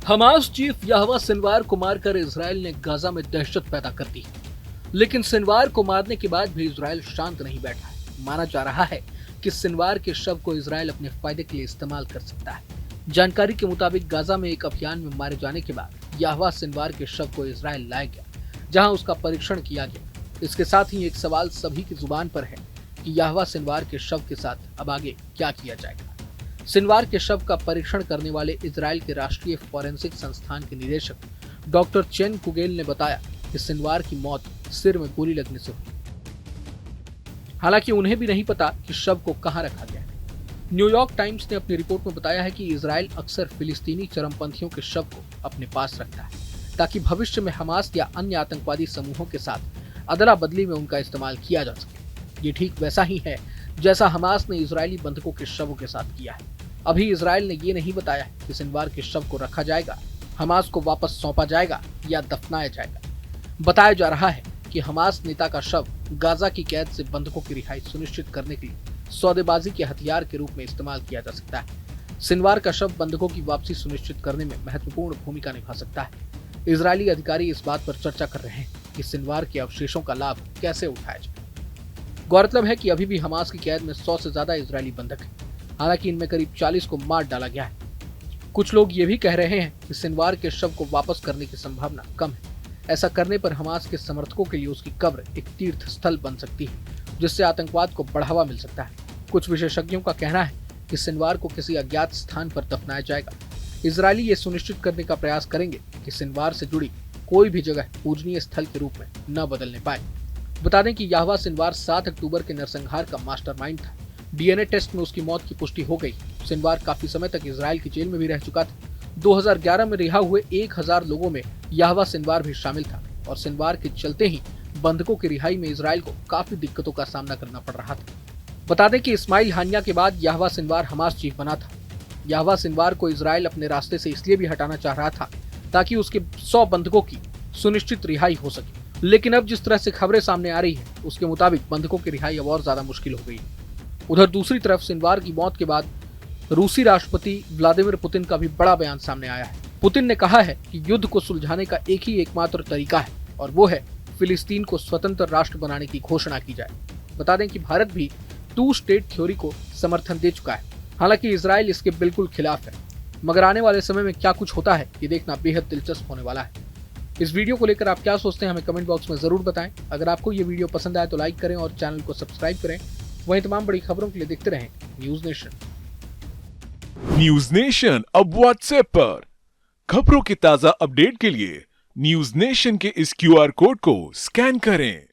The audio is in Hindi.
हमास चीफ याहवा सिनवार को मारकर इजराइल ने गाजा में दहशत पैदा कर दी, लेकिन सिनवार को मारने के बाद भी इजराइल शांत नहीं बैठा है। माना जा रहा है कि सिनवार के शव को इजराइल अपने फायदे के लिए इस्तेमाल कर सकता है। जानकारी के मुताबिक गाजा में एक अभियान में मारे जाने के बाद याहवा सिनवार के शव को इजराइल लाया गया, जहां उसका परीक्षण किया गया। इसके साथ ही एक सवाल सभी की जुबान पर है कि याहवा सिनवार के शव के साथ अब आगे क्या किया जाएगा। सिनवार के शव का परीक्षण करने वाले इजराइल के राष्ट्रीय फॉरेंसिक संस्थान के निदेशक डॉक्टर चेन कुगेल ने बताया कि सिनवार की मौत सिर में गोली लगने से हुई। हालांकि उन्हें भी नहीं पता कि शव को कहां रखा गया है। न्यूयॉर्क टाइम्स ने अपनी रिपोर्ट में बताया है कि इजराइल अक्सर फिलिस्तीनी चरमपंथियों के शव को अपने पास रखता है, ताकि भविष्य में हमास या अन्य आतंकवादी समूहों के साथ अदला बदली में उनका इस्तेमाल किया जा सके। ये ठीक वैसा ही है जैसा हमास ने इजरायली बंधकों के शवों के साथ किया है। अभी इजराइल ने ये नहीं बताया कि सिनवार के शव को रखा जाएगा, हमास को वापस सौंपा जाएगा या दफनाया जाएगा। बताया जा रहा है कि हमास नेता का शव गाजा की कैद से बंधकों की रिहाई सुनिश्चित करने के लिए सौदेबाजी के हथियार के रूप में इस्तेमाल किया जा सकता है। सिनवार का शव बंधकों की वापसी सुनिश्चित करने में महत्वपूर्ण भूमिका निभा सकता है। इजरायली अधिकारी इस बात पर चर्चा कर रहे हैं कि सिनवार के अवशेषों का लाभ कैसे उठाया जाए। गौरतलब है कि अभी भी हमास की कैद में 100 से ज्यादा इजरायली बंधक हैं। हालांकि इनमें करीब 40 को मार डाला गया है। कुछ लोग ये भी कह रहे हैं कि सिनवार के शव को वापस करने की संभावना कम है। ऐसा करने पर हमास के समर्थकों के लिए उसकी कब्र एक तीर्थ स्थल बन सकती है, जिससे आतंकवाद को बढ़ावा मिल सकता है। कुछ विशेषज्ञों का कहना है कि सिनवार को किसी अज्ञात स्थान पर दफनाया जाएगा। इजरायली ये सुनिश्चित करने का प्रयास करेंगे कि सिनवार से जुड़ी कोई भी जगह पूजनीय स्थल के रूप में न बदलने पाए। बता दें कि याहवा सिनवार 7 अक्टूबर के नरसंहार का मास्टरमाइंड था। डीएनए टेस्ट में उसकी मौत की पुष्टि हो गई। सिनवार काफी समय तक इजराइल की जेल में भी रह चुका था। 2011 में रिहा हुए 1000 लोगों में याहवा सिनवार भी शामिल था और सिनवार के चलते ही बंधकों की रिहाई में इजराइल को काफी दिक्कतों का सामना करना पड़ रहा था। बता दें कि इस्माइल हानिया के बाद याहवा सिनवार हमास चीफ बना था। याहवा सिनवार को इजराइल अपने रास्ते से इसलिए भी हटाना चाह रहा था ताकि उसके 100 बंधकों की सुनिश्चित रिहाई हो सके। लेकिन अब जिस तरह से खबरें सामने आ रही है, उसके मुताबिक बंधकों की रिहाई अब और ज्यादा मुश्किल हो गई। उधर दूसरी तरफ सिनवार की मौत के बाद रूसी राष्ट्रपति व्लादिमीर पुतिन का भी बड़ा बयान सामने आया है। पुतिन ने कहा है कि युद्ध को सुलझाने का एक ही एकमात्र तरीका है और वो है फिलिस्तीन को स्वतंत्र राष्ट्र बनाने की घोषणा की जाए। बता दें कि भारत भी 2 स्टेट थ्योरी को समर्थन दे चुका है। हालांकि इजराइल इसके बिल्कुल खिलाफ है। मगर आने वाले समय में क्या कुछ होता है, ये देखना बेहद दिलचस्प होने वाला है। इस वीडियो को लेकर आप क्या सोचते हैं, हमें कमेंट बॉक्स में जरूर बताएं। अगर आपको ये वीडियो पसंद आए तो लाइक करें और चैनल को सब्सक्राइब करें। वहीं तमाम बड़ी खबरों के लिए देखते रहें न्यूज नेशन। न्यूज नेशन अब व्हाट्सएप पर खबरों के ताजा अपडेट के लिए न्यूज नेशन के इस क्यूआर कोड को स्कैन करें।